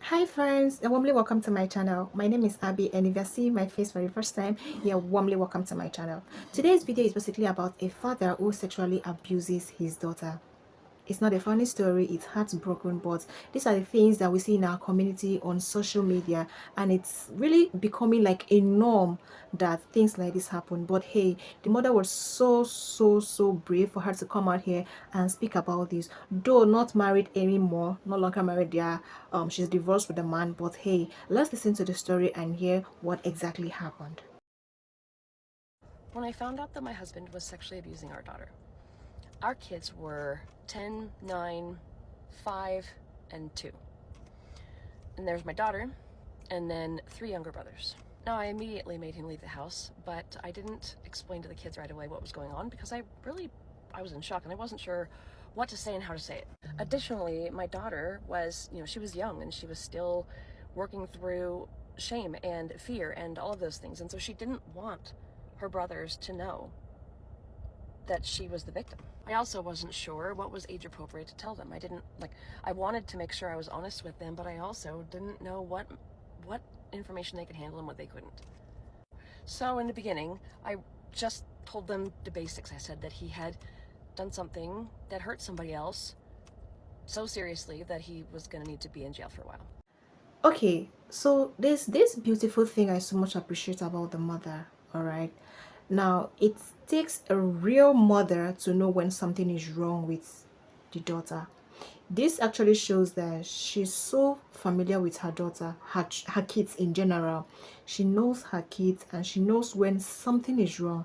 Hi friends, and warmly welcome to my channel. My name is Abby, and if you're seeing my face for the first time, you're warmly welcome to my channel. Today's video is basically about a father who sexually abuses his daughter. It's not a funny story, it's heartbroken, but these are the things that we see in our community on social media, and it's really becoming like a norm that things like this happen. But hey, the mother was so brave for her to come out here and speak about this. Though not married anymore, no longer married, there, she's divorced with the man. But hey, let's listen to the story and hear what exactly happened. When I found out that my husband was sexually abusing our daughter, our kids were 10, 9, 5, and 2. And there's my daughter, and then 3 younger brothers. Now, I immediately made him leave the house, but I didn't explain to the kids right away what was going on because I was in shock and I wasn't sure what to say and how to say it. Additionally, my daughter was, she was young and she was still working through shame and fear and all of those things. And so she didn't want her brothers to know that she was the victim. I also wasn't sure what was age appropriate to tell them. I wanted to make sure I was honest with them, but I also didn't know what information they could handle and what they couldn't. So in the beginning, I just told them the basics. I said that he had done something that hurt somebody else so seriously that he was going to need to be in jail for a while. Okay, so there's this beautiful thing I so much appreciate about the mother. All right, now it takes a real mother to know when something is wrong with the daughter. This actually shows that she's so familiar with her daughter, her kids in general. She knows her kids and she knows when something is wrong.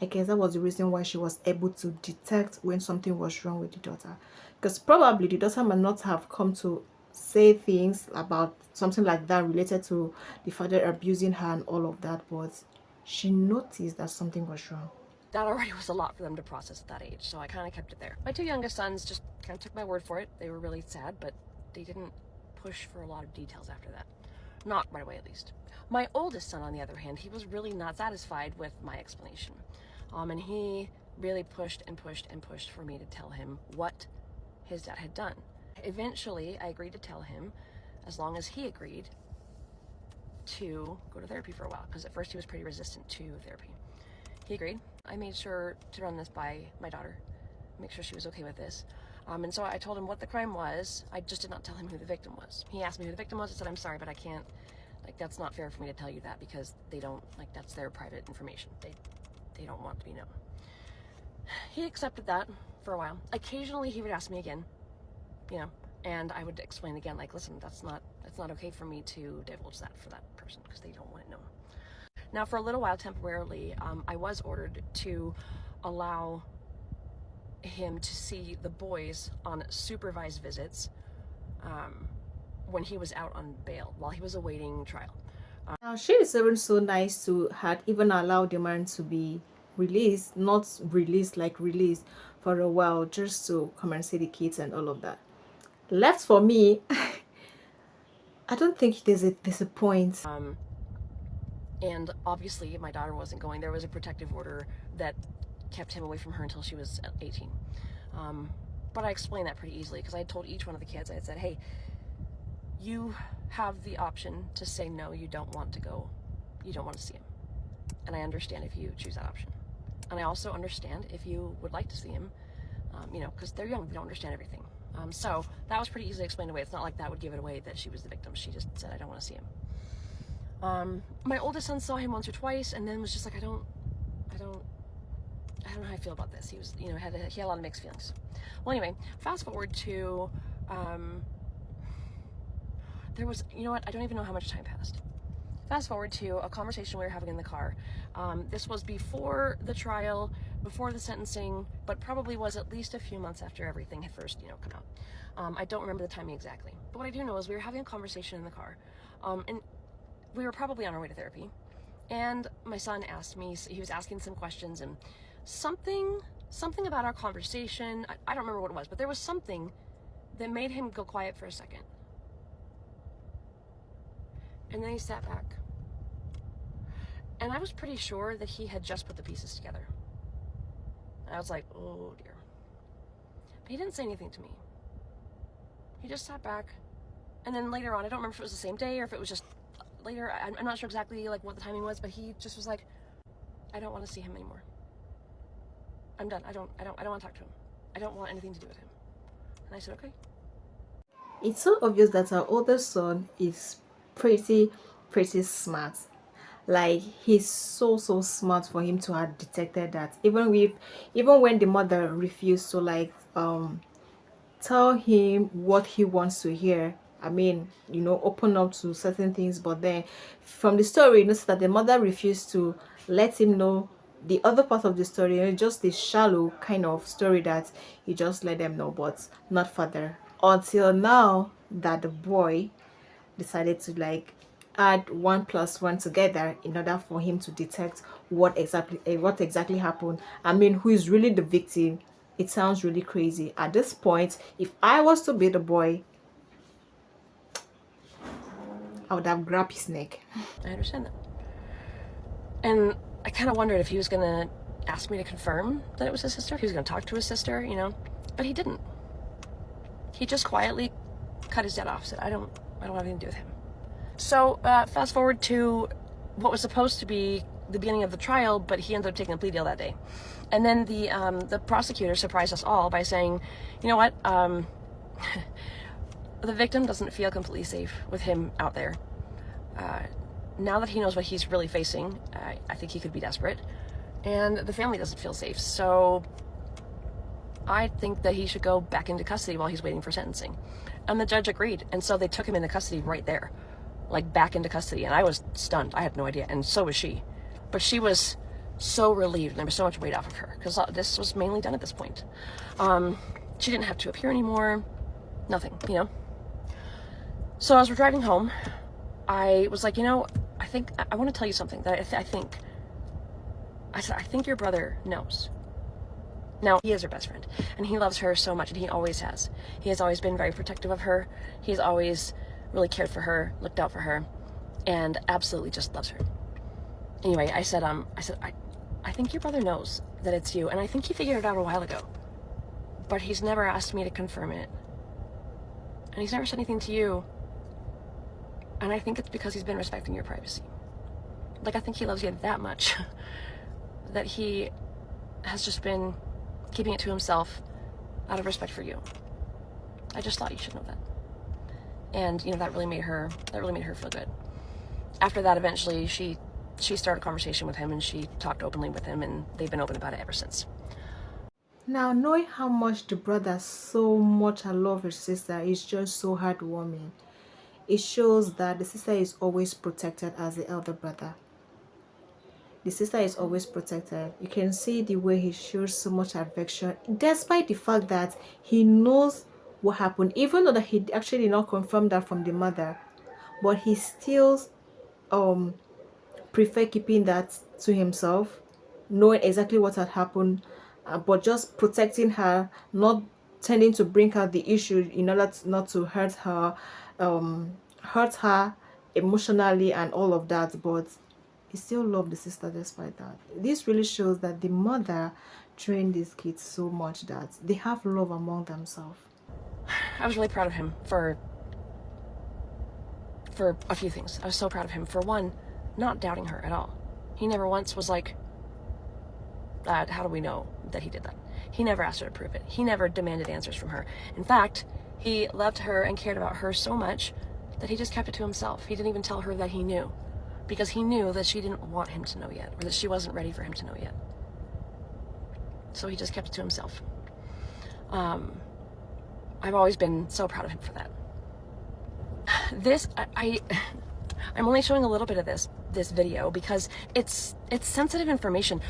I guess that was the reason why she was able to detect when something was wrong with the daughter. Because probably the daughter might not have come to say things about something like that related to the father abusing her and all of that, but she noticed that something was wrong. That already was a lot for them to process at that age, so I kind of kept it there. My 2 youngest sons just kind of took my word for it. They were really sad, but they didn't push for a lot of details after that. Not right away, at least. My oldest son, on the other hand, he was really not satisfied with my explanation. And he really pushed and pushed and pushed for me to tell him what his dad had done. Eventually, I agreed to tell him, as long as he agreed to go to therapy for a while, because at first he was pretty resistant to therapy. He agreed. I made sure to run this by my daughter, make sure she was okay with this. And so I told him what the crime was. I just did not tell him who the victim was. He asked me who the victim was. I said, I'm sorry, but I can't, that's not fair for me to tell you that because they don't, that's their private information. They don't want to be known. He accepted that for a while. Occasionally he would ask me again, and I would explain again, listen, that's not okay for me to divulge that for that person because they don't want it known. Now, for a little while, temporarily, I was ordered to allow him to see the boys on supervised visits when he was out on bail, while he was awaiting trial. Now she is even so nice to had even allowed the man to be released, not released like released for a while, just to come and see the kids and all of that. Left for me, I don't think there's a point. And obviously, my daughter wasn't going. There was a protective order that kept him away from her until she was 18. But I explained that pretty easily because I had told each one of the kids, I had said, hey, you have the option to say no, you don't want to go, you don't want to see him. And I understand if you choose that option. And I also understand if you would like to see him, because they're young, they don't understand everything. So that was pretty easily explained away. It's not like that would give it away that she was the victim. She just said, I don't want to see him. My oldest son saw him once or twice and then was just like, I don't know how I feel about this. He was, he had a lot of mixed feelings. Well, anyway, fast forward to, there was, I don't even know how much time passed. Fast forward to a conversation we were having in the car. This was before the trial, before the sentencing, but probably was at least a few months after everything had first, come out. I don't remember the timing exactly. But what I do know is we were having a conversation in the car, and we were probably on our way to therapy. And my son asked me, he was asking some questions, and something about our conversation, I don't remember what it was, but there was something that made him go quiet for a second. And then he sat back. And I was pretty sure that he had just put the pieces together. And I was like, oh dear. But he didn't say anything to me. He just sat back And then later on, I don't remember if it was the same day or if it was just later. I'm not sure exactly like what the timing was, but he just was like, I don't want to see him anymore. I'm done. I don't want to talk to him. I don't want anything to do with him. And I said, okay. It's so obvious that our older son is pretty smart. Like he's so smart for him to have detected that, even when the mother refused to like tell him what he wants to hear. I mean, open up to certain things, but then from the story, you notice that the mother refused to let him know the other part of the story, just the shallow kind of story that he just let them know, but not further. Until now that the boy decided to like add 1 plus 1 together in order for him to detect what exactly happened. I mean, who is really the victim. It sounds really crazy at this point. If I was to be the boy, I would have grabbed his neck. I understand that. And I kind of wondered if he was going to ask me to confirm that it was his sister. He was going to talk to his sister, but he didn't. He just quietly cut his dad off, said, I don't have anything to do with him. So fast forward to what was supposed to be the beginning of the trial, but he ended up taking a plea deal that day. And then the prosecutor surprised us all by saying, you know what, the victim doesn't feel completely safe with him out there. Now that he knows what he's really facing, I think he could be desperate. And the family doesn't feel safe. So I think that he should go back into custody while he's waiting for sentencing. And the judge agreed. And so they took him into custody right there, like back into custody. And I was stunned. I had no idea. And so was she. But she was so relieved, and there was so much weight off of her because this was mainly done at this point. She didn't have to appear anymore. Nothing, So as we're driving home, I was like, I think I want to tell you something that I said, I think your brother knows. Now, he is her best friend, and he loves her so much, and he always has. He has always been very protective of her. He's always really cared for her, looked out for her, and absolutely just loves her. Anyway, I said, I think your brother knows that it's you, and I think he figured it out a while ago. But he's never asked me to confirm it. And he's never said anything to you. And I think it's because he's been respecting your privacy. Like, I think he loves you that much that he has just been keeping it to himself out of respect for you. I just thought you should know that. And, that really made her feel good. After that, eventually, she started a conversation with him, and she talked openly with him, and they've been open about it ever since. Now, knowing how much the brother so much love his sister is just so heartwarming. It shows that the sister is always protected as the elder brother. The sister is always protected. You can see the way he shows so much affection, despite the fact that he knows what happened, even though that he actually did not confirm that from the mother, but he still prefer keeping that to himself, knowing exactly what had happened, but just protecting her, not tending to bring out the issue in order not to hurt her emotionally and all of that. But he still loved the sister despite that. This really shows that the mother trained these kids so much that they have love among themselves. I was really proud of him for a few things. I was so proud of him for one, not doubting her at all. He never once was like, how do we know that he did that? He never asked her to prove it. He never demanded answers from her. In fact, he loved her and cared about her so much that he just kept it to himself. He didn't even tell her that he knew, because he knew that she didn't want him to know yet, or that she wasn't ready for him to know yet. So he just kept it to himself. I've always been so proud of him for that. I'm only showing a little bit of this video because it's sensitive information.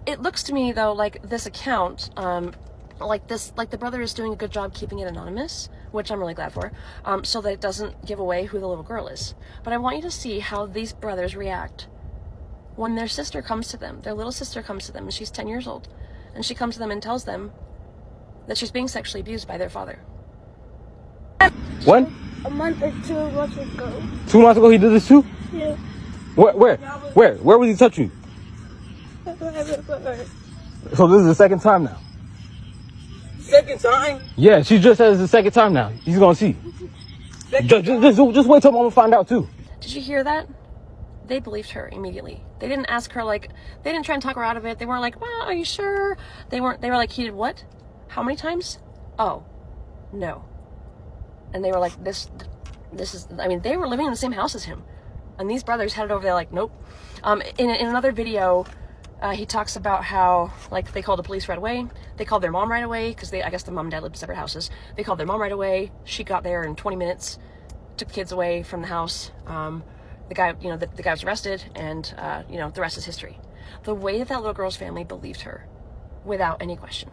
It looks to me though like this account, like the brother is doing a good job keeping it anonymous, which I'm really glad for, so that it doesn't give away who the little girl is. But I want you to see how these brothers react when their sister comes to them, their little sister comes to them, and she's 10 years old, and she comes to them and tells them that she's being sexually abused by their father. When? A month or 2 months ago. 2 months ago he did this too? Yeah. Where was he touching you? So this is the second time now? Second time? Yeah, she just said it's the second time now. He's gonna see. Just wait till mama find out too. Did you hear that? They believed her immediately. They didn't ask her, like, they didn't try and talk her out of it. They weren't like, well, are you sure? They were like, he did what? How many times? Oh, no. And they were like, this is, I mean, they were living in the same house as him. And these brothers headed over there like, nope. In another video, he talks about how, like, they called the police right away. They called their mom right away, because I guess the mom and dad lived in separate houses. They called their mom right away. She got there in 20 minutes, took the kids away from the house. The guy, the guy was arrested, and, the rest is history. The way that little girl's family believed her, without any question,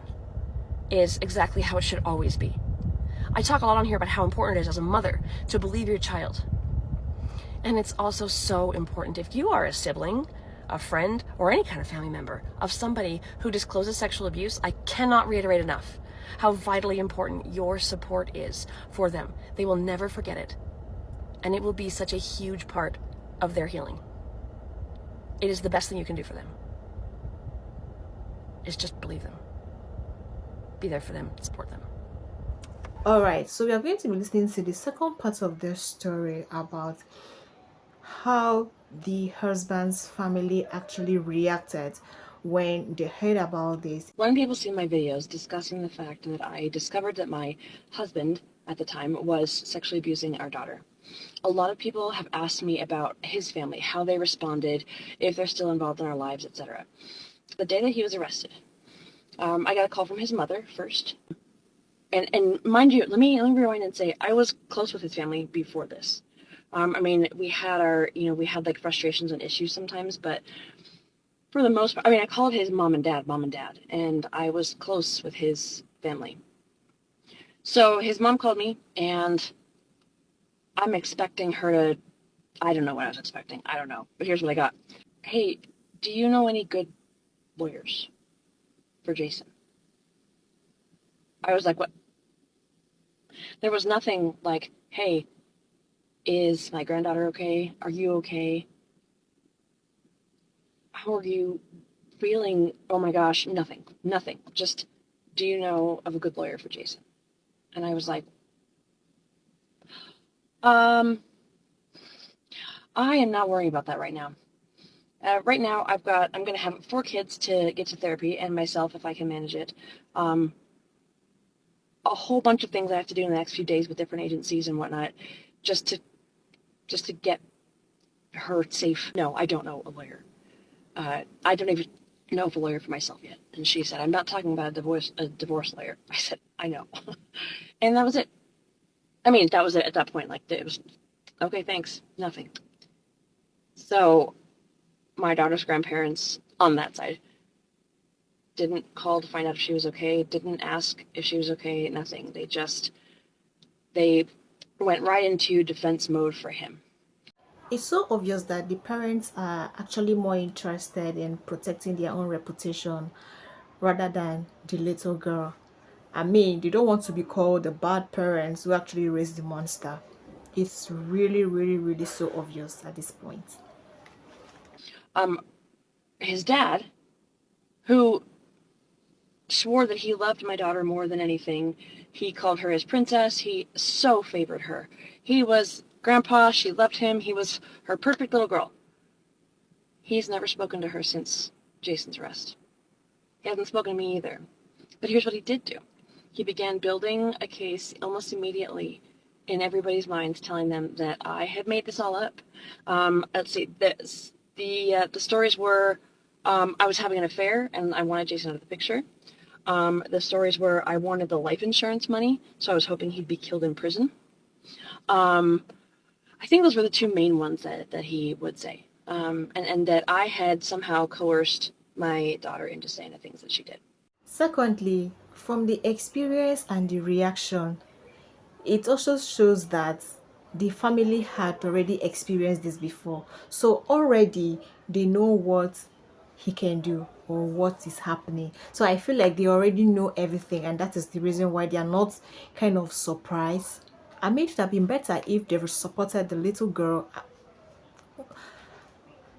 is exactly how it should always be. I talk a lot on here about how important it is as a mother to believe your child. And it's also so important if you are a sibling, a friend, or any kind of family member of somebody who discloses sexual abuse. I cannot reiterate enough how vitally important your support is for them. They will never forget it. And it will be such a huge part of their healing. It is the best thing you can do for them. Is just believe them. Be there for them, support them. All right, so we are going to be listening to the second part of this story about how the husband's family actually reacted when they heard about this. When people see my videos discussing the fact that I discovered that my husband at the time was sexually abusing our daughter, a lot of people have asked me about his family, how they responded, if they're still involved in our lives, etc. The day that he was arrested, I got a call from his mother first. And mind you, let me rewind and say, I was close with his family before this. I mean, we had like frustrations and issues sometimes, but for the most part, I mean, I called his mom and dad, and I was close with his family. So his mom called me, and I'm expecting her to, I don't know what I was expecting. I don't know. But here's what I got. Hey, do you know any good lawyers for Jason? I was like, what? There was nothing like, hey, is my granddaughter okay? Are you okay? How are you feeling? Oh my gosh, nothing. Just, do you know of a good lawyer for Jason? And I was like, I am not worrying about that right now. Right now, I'm going to have 4 kids to get to therapy, and myself if I can manage it. A whole bunch of things I have to do in the next few days with different agencies and whatnot, just to get her safe. No, I don't know a lawyer. I don't even know of a lawyer for myself yet. And she said, I'm not talking about a divorce lawyer. I said, I know. And that was it. I mean, that was it at that point. Like, it was, okay, thanks, nothing. So my daughter's grandparents on that side didn't call to find out if she was okay, didn't ask if she was okay, nothing. They went right into defense mode for him. It's so obvious that the parents are actually more interested in protecting their own reputation rather than the little girl. I mean, they don't want to be called the bad parents who actually raised the monster. It's really, really, really so obvious at this point. His dad, who swore that he loved my daughter more than anything, he called her his princess, he so favored her. He was grandpa, she loved him, he was her perfect little girl. He's never spoken to her since Jason's arrest. He hasn't spoken to me either. But here's what he did do. He began building a case almost immediately in everybody's minds, telling them that I had made this all up. Let's see, the stories were, I was having an affair and I wanted Jason out of the picture. The stories were, I wanted the life insurance money, so I was hoping he'd be killed in prison. I think those were the 2 main ones that he would say. And that I had somehow coerced my daughter into saying the things that she did. Secondly, from the experience and the reaction, it also shows that the family had already experienced this before. So already they know what he can do or what is happening. So I feel like they already know everything, and that is the reason why they are not kind of surprised. I mean, it would have been better if they supported the little girl.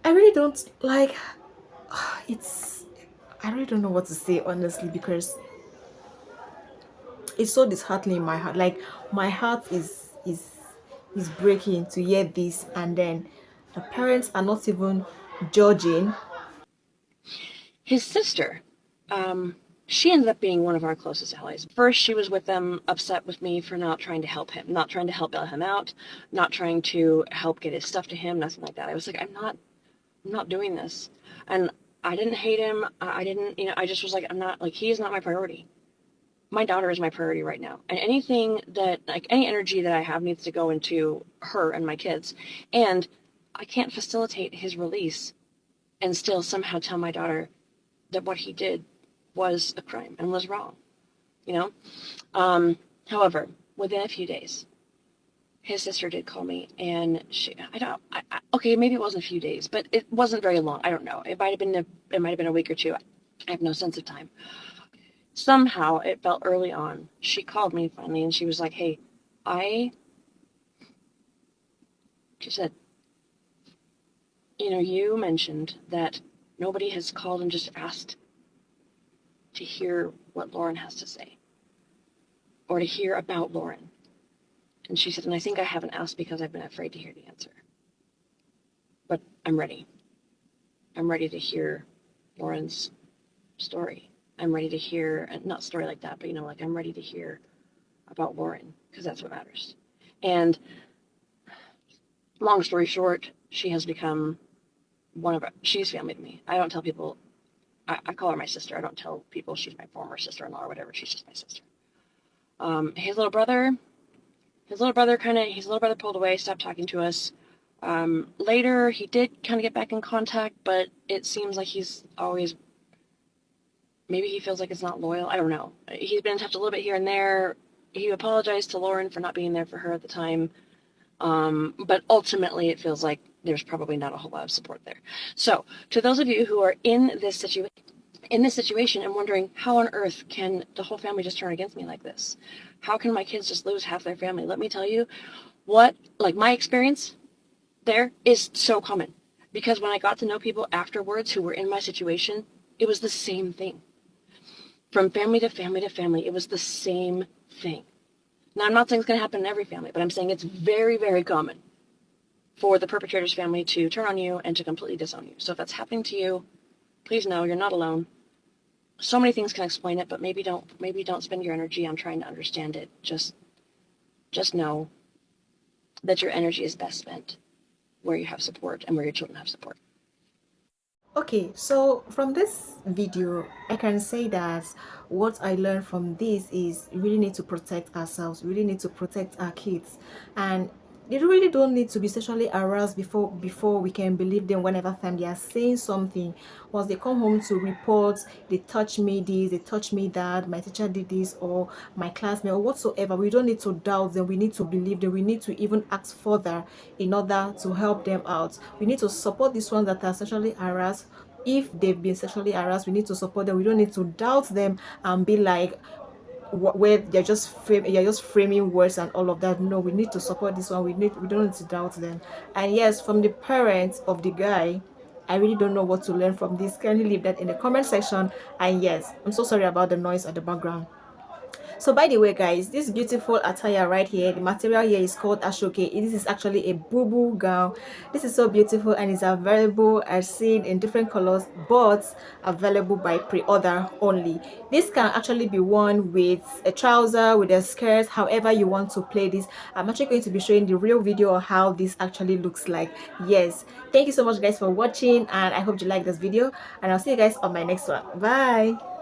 I really don't like I really don't know what to say, honestly, because it's so disheartening in my heart. Like, my heart is is breaking to hear this, and then the parents are not even judging. His sister, she ended up being one of our closest allies. First, she was with them, upset with me for not trying to help him, not trying to help bail him out, not trying to help get his stuff to him, nothing like that. I was like, I'm not doing this. And I didn't hate him. I didn't, I just was like, he is not my priority. My daughter is my priority right now. And anything that, any energy that I have needs to go into her and my kids. And I can't facilitate his release and still somehow tell my daughter that what he did was a crime and was wrong, However, within a few days, his sister did call me, and okay, maybe it wasn't a few days, but it wasn't very long. I don't know. It might have been a week or two. I have no sense of time. Somehow, it felt early on. She called me finally, and she was like, "Hey, she said, you mentioned that nobody has called and just asked to hear what Lauren has to say, or to hear about Lauren." And she said, "And I think I haven't asked because I've been afraid to hear the answer. But I'm ready. I'm ready to hear Lauren's story. I'm ready to hear, not story like that, but I'm ready to hear about Lauren, because that's what matters." And long story short, she has become she's family to me. I don't tell people, I call her my sister. I don't tell people she's my former sister-in-law or whatever. She's just my sister. His little brother pulled away, stopped talking to us. Later, he did kind of get back in contact, but it seems like he's always, maybe he feels like it's not loyal. I don't know. He's been in touch a little bit here and there. He apologized to Lauren for not being there for her at the time. But ultimately, it feels like there's probably not a whole lot of support there. So, to those of you who are in this situation and wondering, how on earth can the whole family just turn against me like this? How can my kids just lose half their family? Let me tell you, my experience there is so common. Because when I got to know people afterwards who were in my situation, it was the same thing. From family to family to family, it was the same thing. Now, I'm not saying it's going to happen in every family, but I'm saying it's very, very common for the perpetrator's family to turn on you and to completely disown you. So if that's happening to you, please know you're not alone. So many things can explain it, but maybe don't spend your energy on trying to understand it. Just know that your energy is best spent where you have support and where your children have support. Okay, so from this video, I can say that what I learned from this is we really need to protect ourselves. We really need to protect our kids, and they really don't need to be sexually aroused before we can believe them whenever time they are saying something. Once they come home to report, they touch me this, they touch me that, my teacher did this, or my classmate, or whatsoever, we don't need to doubt them. We need to believe them. We need to even ask further in order to help them out. We need to support these ones that are sexually harassed. If they've been sexually harassed, we need to support them. We don't need to doubt them and be like, where you're just framing words and all of that. No, we need to support this one. We don't need to doubt them. And yes, from the parents of the guy, I really don't know what to learn from this. Kindly leave that in the comment section. And yes, I'm so sorry about the noise at the background. So by the way, guys, this beautiful attire right here, the material here is called ashoke. This is actually a boo gown. This is so beautiful and is available, I've seen in different colors, but available by pre-order only. This can actually be worn with a trouser, with a skirt, however you want to play this. I'm actually going to be showing the real video of how this actually looks like. Yes, thank you so much guys for watching, and I hope you like this video, and I'll see you guys on my next one. Bye.